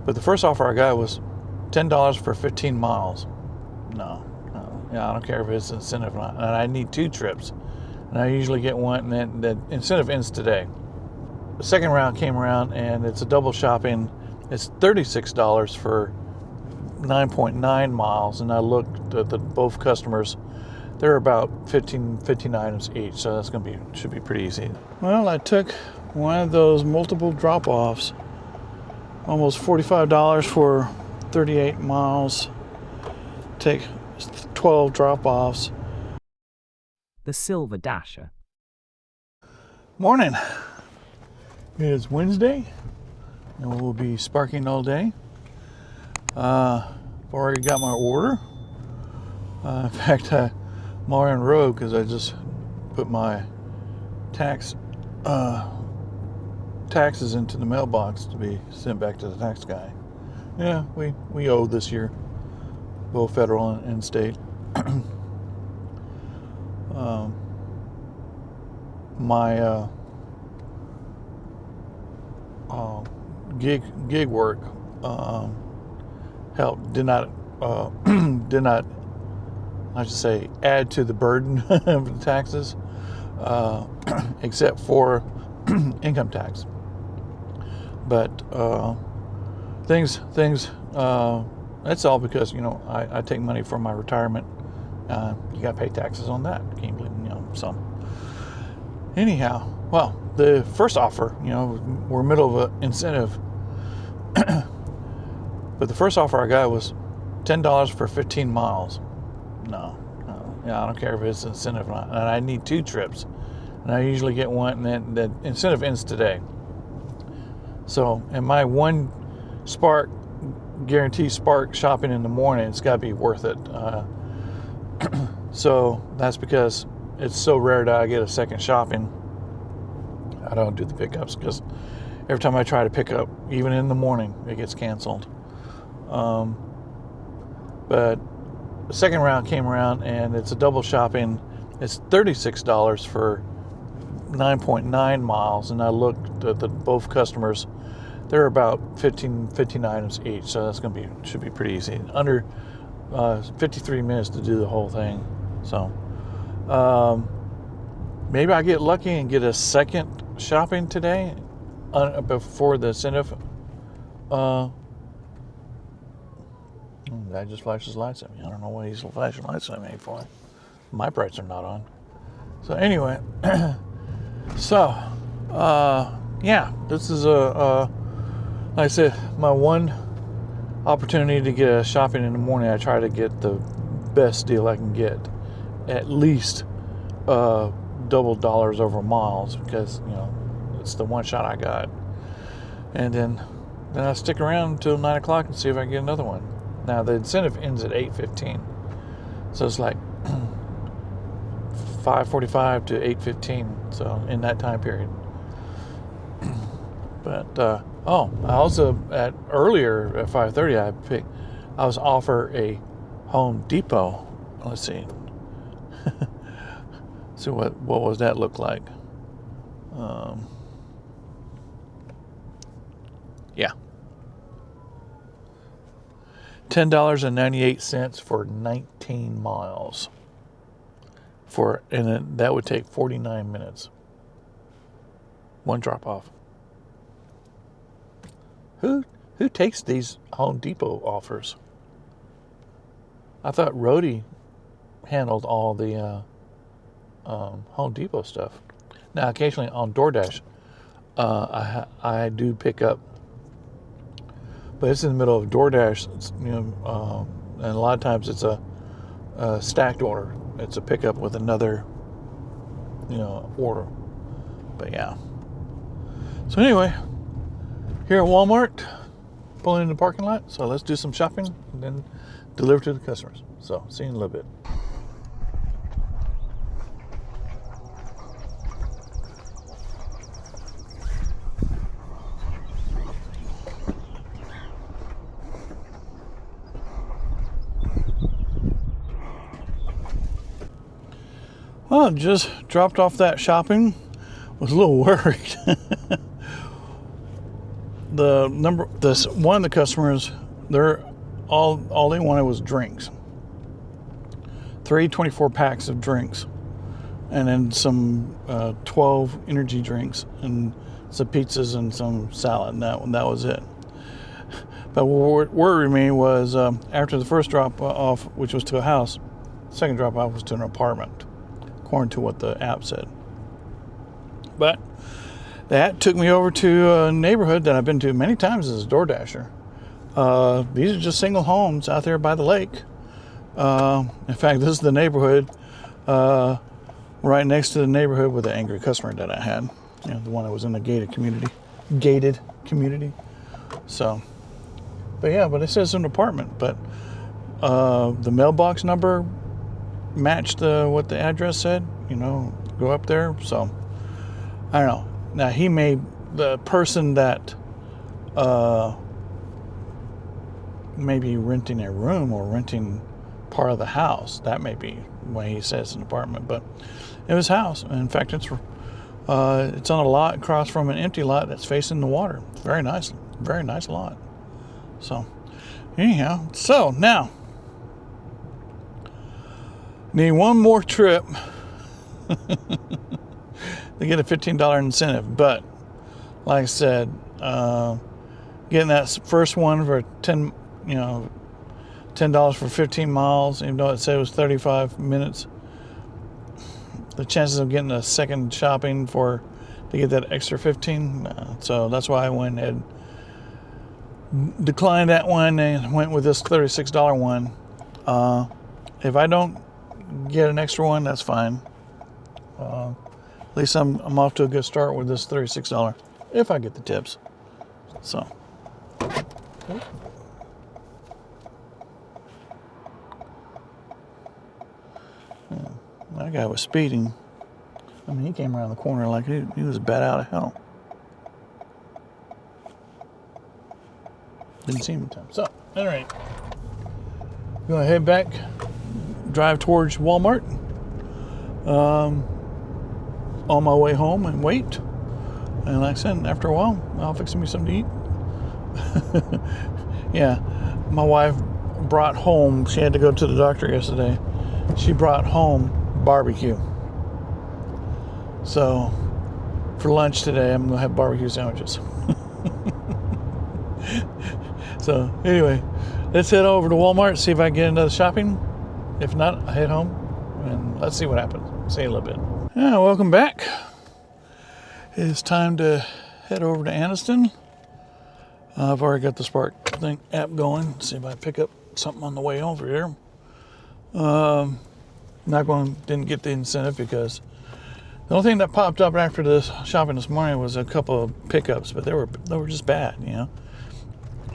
But the first offer I got was $10 for 15 miles. No. Yeah, I don't care if it's incentive or not. And I need 2 trips. And I usually get one, and then the incentive ends today. The second round came around, and it's a double shopping. It's $36 for 9.9 miles. And I looked at both customers. They're about 15 items each, so that's should be pretty easy. Well, I took one of those multiple drop-offs. Almost $45 for 38 miles. Take 12 drop-offs. The Silver Dasher. Morning. It is Wednesday, and we'll be sparking all day. Already got my order. In fact, I'm on road because I just put my taxes into the mailbox to be sent back to the tax guy. Yeah, we owe this year, both federal and state. My gig work did not I should say add to the burden of the taxes, except for income tax. But things that's all because I take money from my retirement. You got to pay taxes on that. Can't believe so. Anyhow, well, the first offer, we're middle of an incentive, but the first offer I got was $10 for 15 miles. No, yeah, I don't care if it's incentive or not. And I need 2 trips, and I usually get one, and then the incentive ends today. So, and my one Spark guarantee Spark shopping in the morning, it's got to be worth it. So that's because it's so rare that I get a second shopping. I don't do the pickups because every time I try to pick up, even in the morning, it gets canceled. But the second round came around, and it's a double shopping. It's $36 for 9.9 miles, and I looked at both customers. They're about 15 items each, so that's should be pretty easy. Under 53 minutes to do the whole thing. So maybe I get lucky and get a second shopping today before the incentive. That just flashes lights at me. I don't know what he's flashing lights at me for. My brights are not on. So anyway, yeah, this is like I said, my one opportunity to get a shopping in the morning. I try to get the best deal I can get, at least double dollars over miles, because it's the one shot I got. And then I stick around until 9 o'clock and see if I can get another one. Now the incentive ends at 8:15, so it's like 5:45 to 8:15. So in that time period. But I also earlier at 5:30 I was offered a Home Depot. Let's see. So what was that look like? Yeah. $10.98 for 19 miles. And then that would take 49 minutes. One drop off. Who takes these Home Depot offers? I thought Rhodey handled all the Home Depot stuff. Now, occasionally on DoorDash, I do pick up, but it's in the middle of DoorDash, and a lot of times it's a stacked order. It's a pickup with another, order. But yeah. So anyway, here at Walmart, pulling in the parking lot. So let's do some shopping and then deliver to the customers. So see you in a little bit. Well, just dropped off that shopping. Was a little worried. one of the customers, they're all they wanted was drinks. 24 packs of drinks, and then some 12 energy drinks and some pizzas and some salad. And that was it. But what worried me was after the first drop off, which was to a house, the second drop off was to an apartment, according to what the app said. But that took me over to a neighborhood that I've been to many times as a DoorDasher. These are just single homes out there by the lake. In fact, this is the neighborhood right next to the neighborhood with the angry customer that I had. You know, the one that was in the gated community. So, but it says an apartment. But the mailbox number matched what the address said. You know, go up there. So I don't know. Now the person that maybe renting a room or renting part of the house, that may be why he says an apartment, but it was house. In fact, it's on a lot across from an empty lot that's facing the water. It's very nice lot. So anyhow, so now need one more trip to get a $15 incentive. But like I said, getting that first one for $10 for 15 miles, even though it said it was 35 minutes, the chances of getting a second shopping to get that extra 15, so that's why I went and declined that one and went with this $36 one. If I don't get an extra one, that's fine. At least I'm off to a good start with this $36 if I get the tips. So that guy was speeding. I mean, he came around the corner like he was bat out of hell. Didn't see him in time. So, all right. Gonna head back, drive towards Walmart on my way home and wait. And like I said, after a while, I'll fix me something to eat. Yeah, my wife brought home, she had to go to the doctor yesterday. She brought home barbecue. So for lunch today, I'm gonna have barbecue sandwiches. So anyway, let's head over to Walmart, see if I can get another shopping. If not, I'll head home and let's see what happens. See you in a little bit. Yeah, welcome back. It's time to head over to Anniston. I've already got the Spark app going. See if I pick up something on the way over here. Didn't get the incentive because the only thing that popped up after this shopping this morning was a couple of pickups, but they were just bad, you know.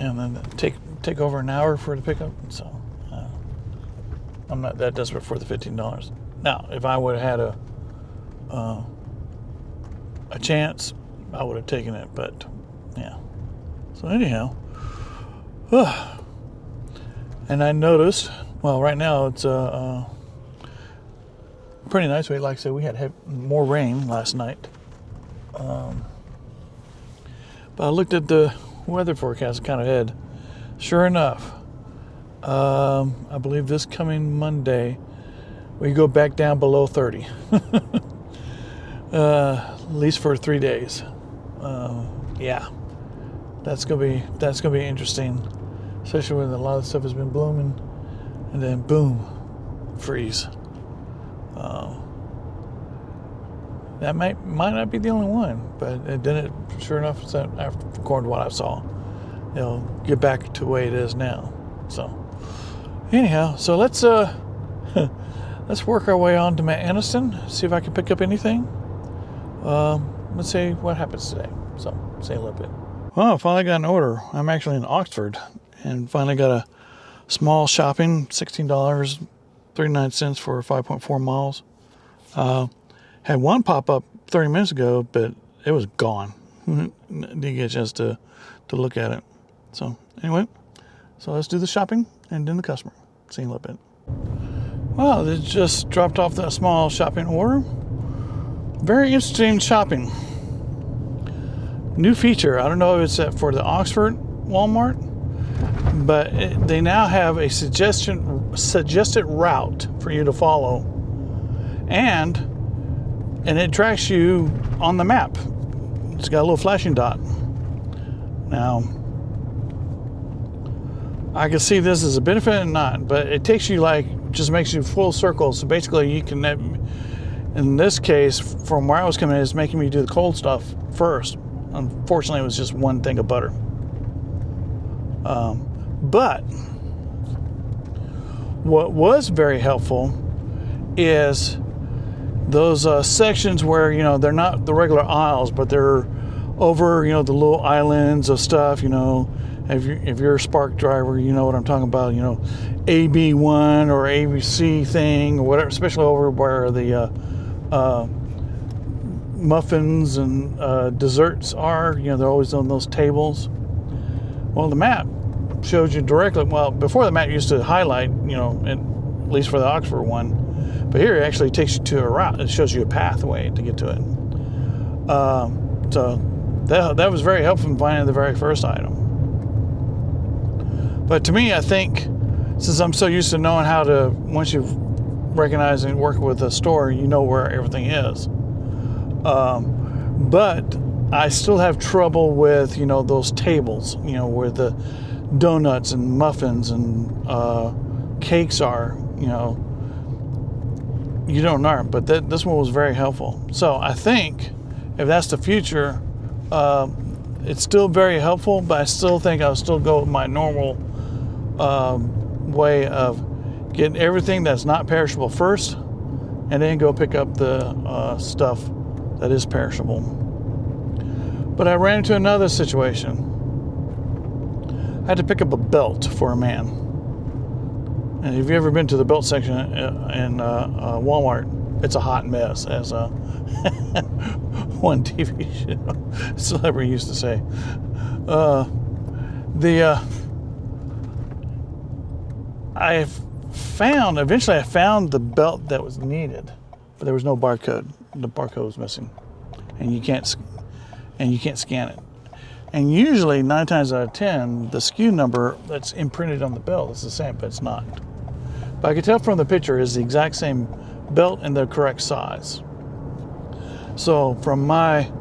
And then take over an hour for the pickup. So I'm not that desperate for the $15. Now, if I would have had a chance, I would have taken it. But yeah. So anyhow, and I noticed. Well, right now it's pretty nice. Like I said, we had more rain last night. But I looked at the weather forecast kind of ahead. Sure enough, I believe this coming Monday, we go back down below 30. At least for 3 days. Yeah, that's gonna be interesting, especially when a lot of stuff has been blooming, and then boom, freeze. That might not be the only one, but it didn't. Sure enough, according to what I saw, it'll get back to the way it is now. So anyhow, so let's work our way on to Anniston, see if I can pick up anything. Let's see what happens today. So say a little bit. Well, I finally got an order. I'm actually in Oxford and finally got a small shopping, $16.39 for 5.4 miles. Had one pop up 30 minutes ago, but it was gone. Didn't get a chance to look at it. So anyway, so let's do the shopping and then the customer. See you in a little bit. Well, they just dropped off that small shopping order. Very interesting shopping. new feature. I don't know if it's for the Oxford Walmart, but they now have a suggested route for you to follow, and it tracks you on the map. It's got a little flashing dot. Now, I can see this as a benefit and not, but it takes you just makes you full circle. So basically, you can, in this case, from where I was coming in, it's making me do the cold stuff first. Unfortunately, it was just one thing of butter. But what was very helpful is those sections where, they're not the regular aisles, but they're over, the little islands of stuff, if you're a Spark driver, you know what I'm talking about, AB1 or ABC thing or whatever, especially over where the muffins and desserts are, they're always on those tables. Well, the map shows you directly. Well, before the map used to highlight, at least for the Oxford one, but here it actually takes you to a route. It shows you a pathway to get to it. So that was very helpful in finding the very first item. But to me, I think, since I'm so used to knowing how to, once you've recognized and work with a store, you know where everything is. But I still have trouble with, those tables, where the donuts and muffins and cakes are, you don't know. But this one was very helpful. So I think if that's the future, it's still very helpful, but I still think I'll still go with my normal way of getting everything that's not perishable first, and then go pick up the stuff that is perishable. But I ran into another situation. I had to pick up a belt for a man. And if you've ever been to the belt section in Walmart, it's a hot mess, as one TV show celebrity used to say. Eventually I found the belt that was needed, but there was no barcode. The barcode was missing, and you can't scan it. And usually 9 times out of 10, the SKU number that's imprinted on the belt is the same, but it's not. But I could tell from the picture it's the exact same belt and the correct size. So from my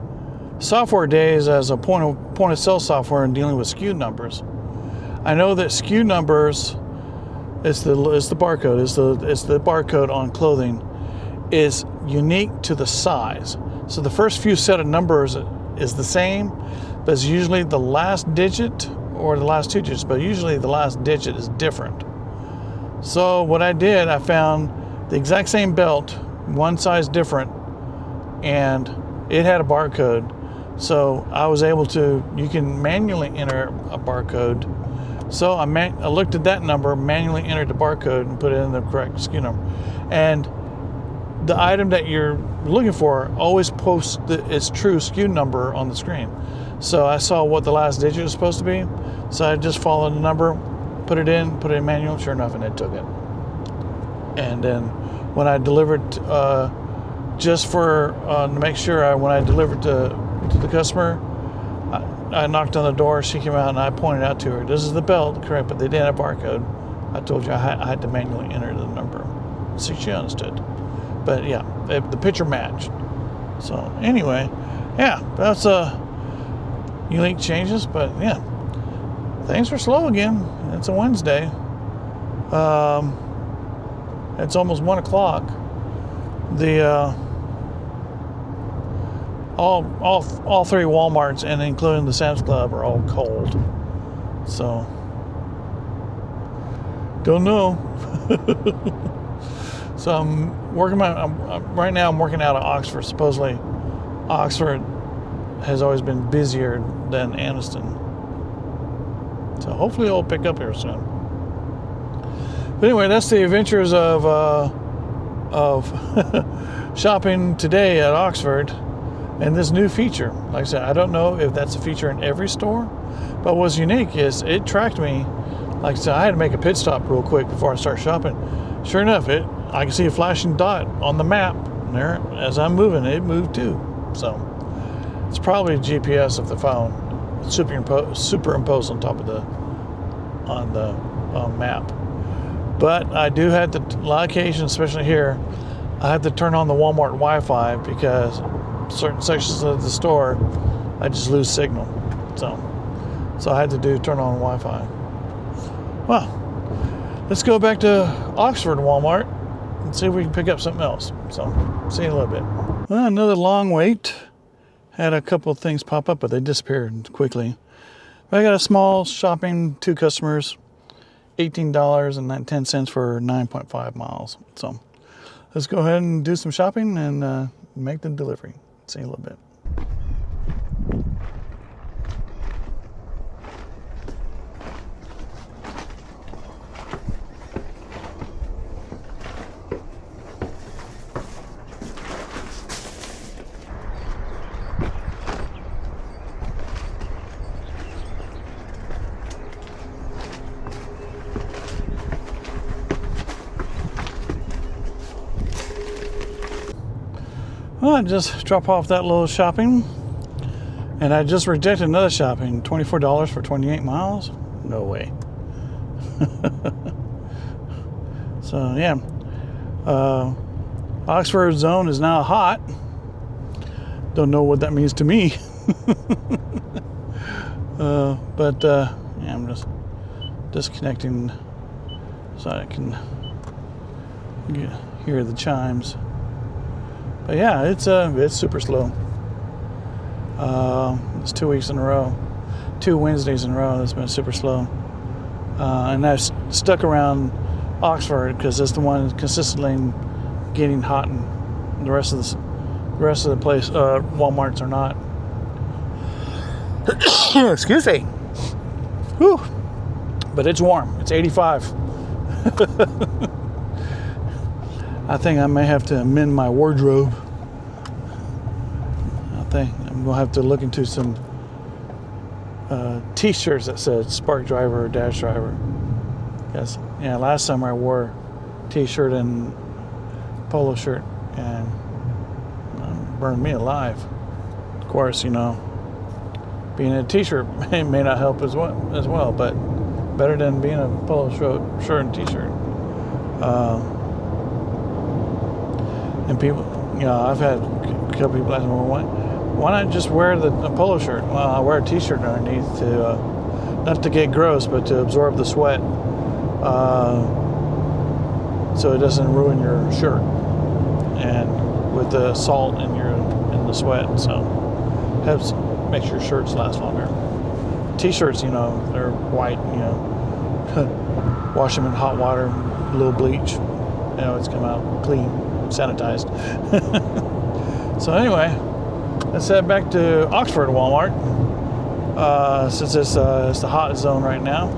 software days as a point of sale software and dealing with SKU numbers, I know that SKU numbers, it's the barcode, it's the barcode on clothing, is unique to the size. So the first few set of numbers is the same, but it's usually the last digit or the last 2 digits, but usually the last digit is different. So what I did, I found the exact same belt, one size different, and it had a barcode. So I was able to, you can manually enter a barcode. So I looked at that number, manually entered the barcode, and put it in the correct SKU number. And the item that you're looking for always posts its true SKU number on the screen. So I saw what the last digit was supposed to be. So I just followed the number, put it in manual, sure enough, and it took it. And then when I delivered, just for to make sure, when I delivered to the customer, I knocked on the door, she came out, and I pointed out to her, this is the belt, correct, but they didn't have a barcode. I told you I had to manually enter the number. See, she understood. But yeah, the picture matched. So anyway, yeah, that's unique changes, but yeah, things are slow again. It's a Wednesday. It's almost 1 o'clock. All 3 Walmarts, and including the Sam's Club, are all cold. So don't know. So right now I'm working out of Oxford. Supposedly Oxford has always been busier than Anniston. So hopefully it'll pick up here soon. But anyway, that's the adventures of shopping today at Oxford and this new feature. Like I said, I don't know if that's a feature in every store, but what's unique is it tracked me. Like I said, I had to make a pit stop real quick before I start shopping. Sure enough, I can see a flashing dot on the map there as I'm moving. It moved too. So It's probably GPS of the phone superimposed on top of the map. But I do have to, a lot of occasions, especially here, I have to turn on the Walmart Wi-Fi because certain sections of the store I just lose signal. So I had to turn on Wi-Fi. Well, let's go back to Oxford Walmart and see if we can pick up something else. So, see you in a little bit. Well, another long wait. Had a couple of things pop up, but they disappeared quickly. But I got a small shopping, 2 customers, $18.10 for 9.5 miles. So let's go ahead and do some shopping and make the delivery. See you in a little bit. Well, I just drop off that little shopping, and I just rejected another shopping, $24 for 28 miles. No way. So yeah, Oxford zone is now hot. Don't know what that means to me. But yeah, I'm just disconnecting so I can hear the chimes. But yeah, it's super slow. It's 2 weeks in a row, 2 Wednesdays in a row. That's been super slow, and I've stuck around Oxford because it's the one consistently getting hot, and the rest of the place, WalMarts are not. Excuse me. Whew. But it's warm. It's 85. I think I may have to amend my wardrobe. I think I'm going to have to look into some t-shirts that said Spark driver or Dash driver. Yes, yeah, last summer I wore t-shirt and polo shirt and burned me alive. Of course, you know, being a t-shirt may not help as well, but better than being a polo shirt and t-shirt. And people, you know, I've had a couple people ask me, well, why not just wear the polo shirt? Well, I wear a t-shirt underneath to, not to get gross, but to absorb the sweat, so it doesn't ruin your shirt, and with the salt in the sweat, so helps makes your shirts last longer. T-shirts, you know, they're white, you know, wash them in hot water, a little bleach, you know, it's come out clean, sanitized. So anyway, let's head back to Oxford Walmart, since it's the hot zone right now,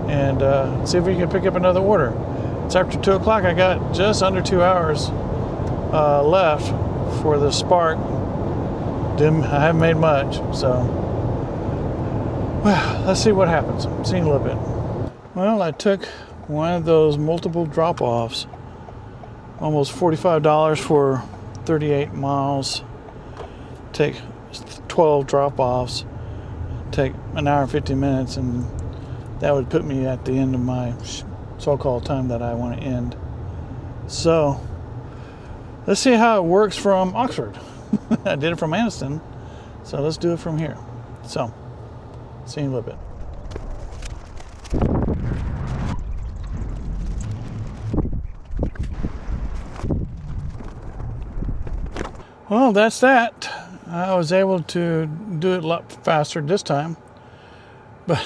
and see if we can pick up another order. It's after 2 o'clock. I got just under 2 hours left for the Spark. I haven't made much, so well, let's see what happens. See you in a little bit. Well, I took one of those multiple drop-offs, almost $45 for 38 miles. Take 12 drop-offs, take an hour and 50 minutes, and that would put me at the end of my so-called time that I want to end. So let's see how it works from Oxford. I did it from Anniston, so let's do it from here. So see you in a little bit. Well, that's that. I was able to do it a lot faster this time, but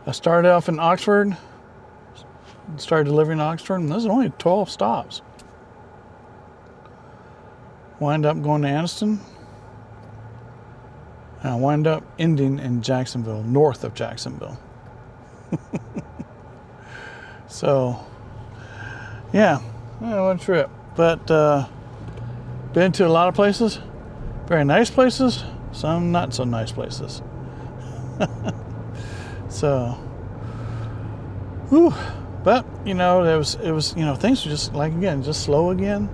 I started off in Oxford, started delivering in Oxford, and this is only 12 stops. Wind up going to Anniston, and I wind up ending in Jacksonville, north of Jacksonville. So, yeah, one trip. But been to a lot of places, very nice places, some not so nice places. So, whew. But you know, it was you know, things were just like, again, just slow again.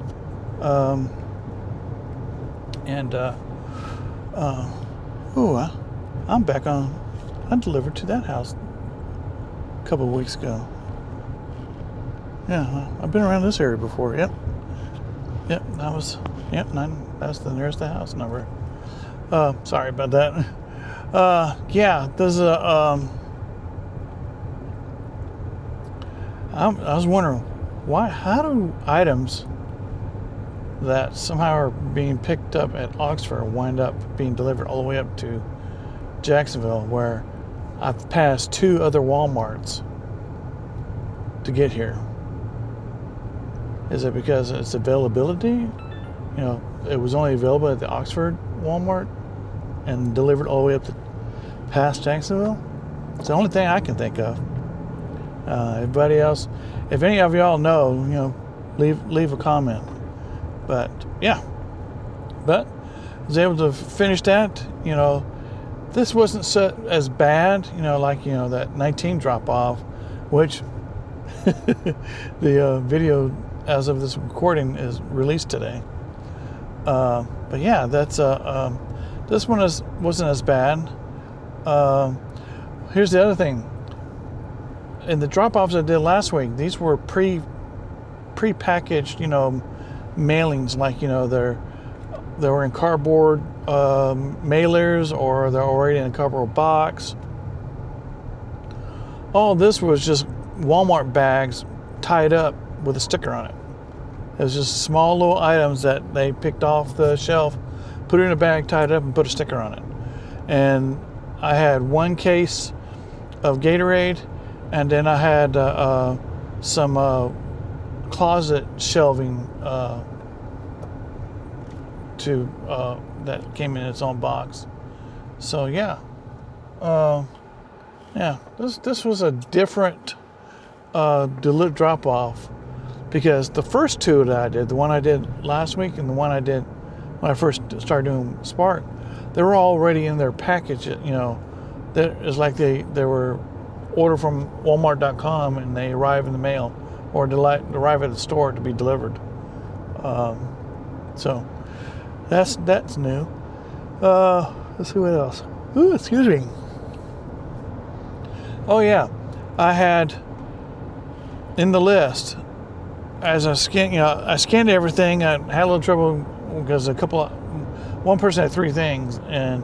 And I'm back on. I delivered to that house a couple of weeks ago. Yeah, I've been around this area before. Yep, that's the nearest house number. Sorry about that. Yeah, there's a. I was wondering how do items that somehow are being picked up at Oxford wind up being delivered all the way up to Jacksonville, where I've passed 2 other Walmarts to get here. Is it because it's availability? It was only available at the Oxford Walmart and delivered all the way up to past Jacksonville? It's the only thing I can think of. Everybody else, if any of y'all know, leave a comment. But yeah, I was able to finish that. This wasn't as bad, like that 19 drop off, which the video as of this recording is released today. But yeah, that's this one wasn't as bad. Here's the other thing. In the drop-offs I did last week, these were pre-packaged, mailings, like they were in cardboard mailers, or they're already in a cardboard box. All this was just Walmart bags tied up with a sticker on it. It was just small little items that they picked off the shelf, put it in a bag, tied it up, and put a sticker on it. And I had 1 case of Gatorade, and then I had some closet shelving that came in its own box. So yeah, this was a different drop off, because the first 2 that I did, the one I did last week and the one I did when I first started doing Spark, they were already in their package. That is like they were ordered from Walmart.com and they arrive in the mail, or arrive at the store to be delivered. So that's new. Let's see what else. Ooh, excuse me. Oh yeah, I had in the list, as I scanned everything. I had a little trouble because one person had 3 things, and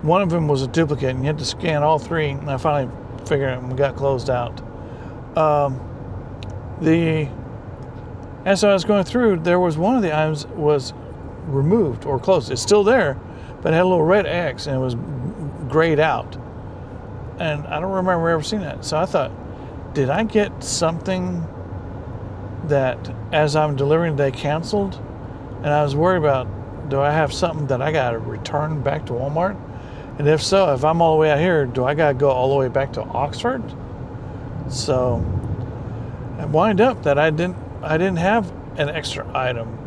one of them was a duplicate, and you had to scan all 3. And I finally figured it, and we got closed out. As I was going through, there was one of the items was removed or closed. It's still there, but it had a little red X, and it was grayed out. And I don't remember ever seeing that. So I thought, did I get something that as I'm delivering they canceled? And I was worried about, do I have something that I got to return back to Walmart? And if so, if I'm all the way out here, do I got to go all the way back to Oxford? So I wind up that I didn't have an extra item.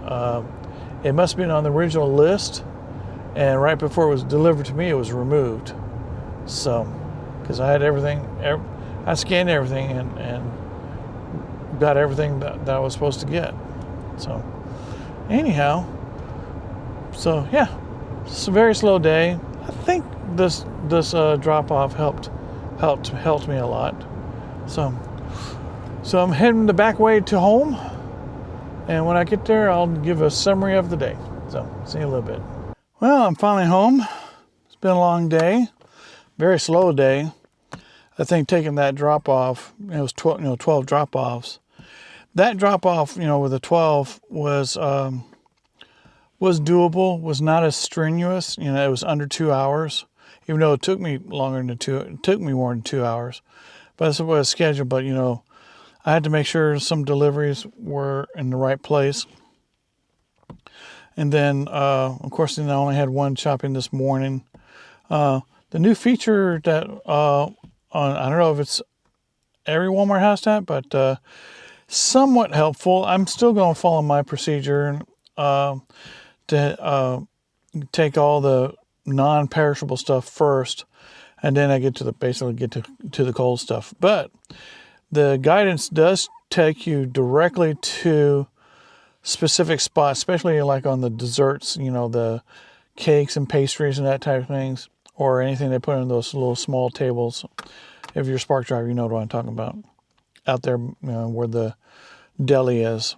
It must have been on the original list, and right before it was delivered to me, it was removed. So, because I had everything, I scanned everything and got everything that I was supposed to get. So, anyhow, so yeah, it's a very slow day. I think this drop off helped me a lot. So I'm heading the back way to home, and when I get there, I'll give a summary of the day. So see you in a little bit. Well, I'm finally home. It's been a long day, very slow day. I think taking that drop off, it was 12 drop offs. That drop off, with the 12 was doable, was not as strenuous. It was under 2 hours, even though it took me more than 2 hours. But that's what was scheduled. But, I had to make sure some deliveries were in the right place. And then, of course, I only had one shopping this morning. The new feature that, I don't know if it's every Walmart has that, but somewhat helpful. I'm still going to follow my procedure to take all the non-perishable stuff first, and then I get to the cold stuff. But the guidance does take you directly to specific spots, especially like on the desserts, the cakes and pastries and that type of things, or anything they put on those little small tables. If you're a Spark driver, you know what I'm talking about. Out there, where the deli is.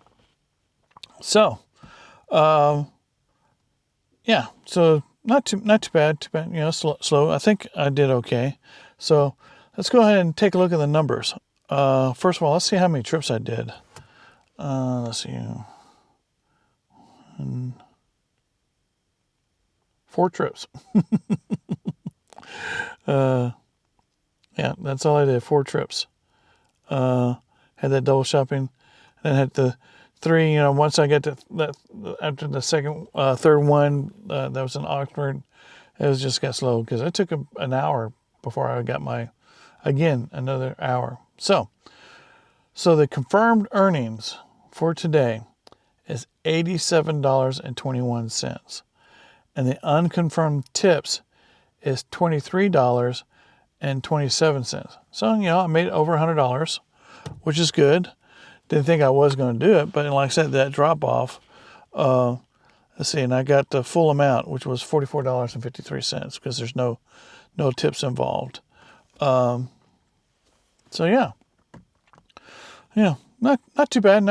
So, yeah. So not too bad. Too bad. Slow. I think I did okay. So let's go ahead and take a look at the numbers. First of all, let's see how many trips I did. Let's see. 4 trips. Yeah, that's all I did. 4 trips. Had that double shopping, and had the 3. Once I get to that, after the third one, that was in Oxford, it was just got slow because it took an hour before I got another hour. So the confirmed earnings for today is $87.21. And the unconfirmed tips is $23.27. So, I made over $100, which is good. Didn't think I was going to do it, but like I said, that drop off, let's see, and I got the full amount, which was $44.53, because there's no tips involved. So yeah, not too bad,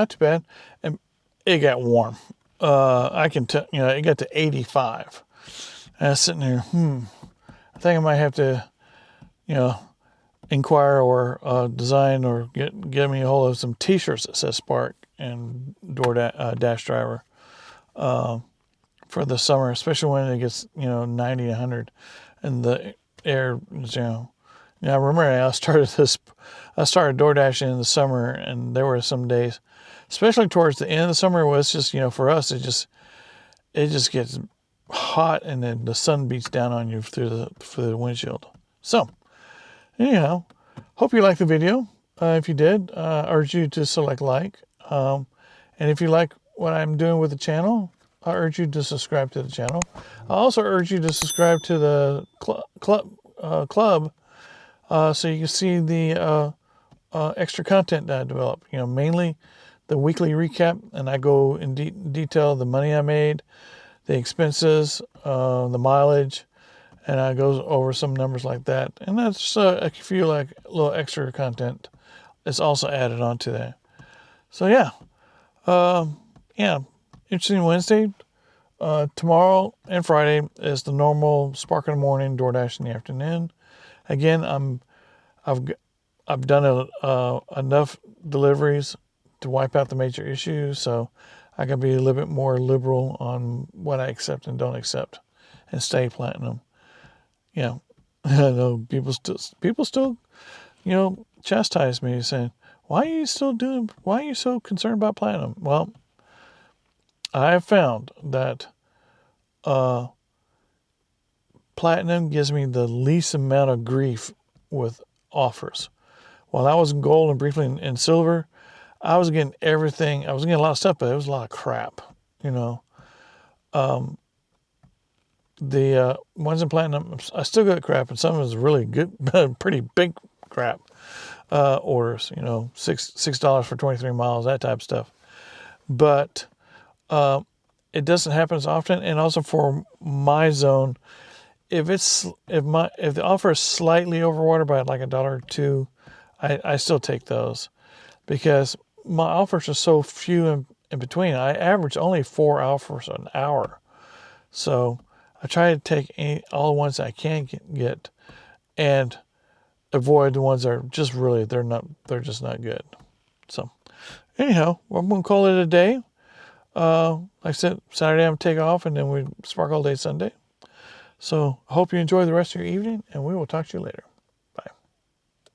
and it got warm. I can tell, it got to 85. And I was sitting there, I think I might have to, inquire or design or get me a hold of some T-shirts that says Spark and DoorDash driver for the summer, especially when it gets 90, 100, and the air is, I remember I started DoorDashing in the summer, and there were some days, especially towards the end of the summer, where it's just, for us, it just gets hot, and then the sun beats down on you through the windshield. So, anyhow, hope you liked the video. If you did, I urge you to select like. And if you like what I'm doing with the channel, I urge you to subscribe to the channel. I also urge you to subscribe to the club, so you can see the extra content that I develop. Mainly the weekly recap, and I go in detail the money I made, the expenses, the mileage, and I go over some numbers like that. And that's a few little extra content that's also added onto that. So yeah, interesting Wednesday. Tomorrow and Friday is the normal Spark in the morning, DoorDash in the afternoon. Again, I've done enough deliveries to wipe out the major issues, so I can be a little bit more liberal on what I accept and don't accept, and stay platinum. I know people still, chastise me, saying, why are you so concerned about platinum? Well, I have found that platinum gives me the least amount of grief with offers. While I was in gold and briefly in silver, I was getting everything. I was getting a lot of stuff, but it was a lot of crap, The ones in platinum, I still got crap, and some of it was really good, pretty big crap orders. $6 for 23 miles, that type of stuff. But it doesn't happen as often, and also for my zone, if the offer is slightly overwater by like $1 or $2, I still take those, because my offers are so few in between. I average only 4 offers an hour, so I try to take all the ones I can get, and avoid the ones that are just really they're just not good. So anyhow, I'm gonna call it a day. Like I said, Saturday I'm take off, and then we Spark all day Sunday. So I hope you enjoy the rest of your evening, and we will talk to you later.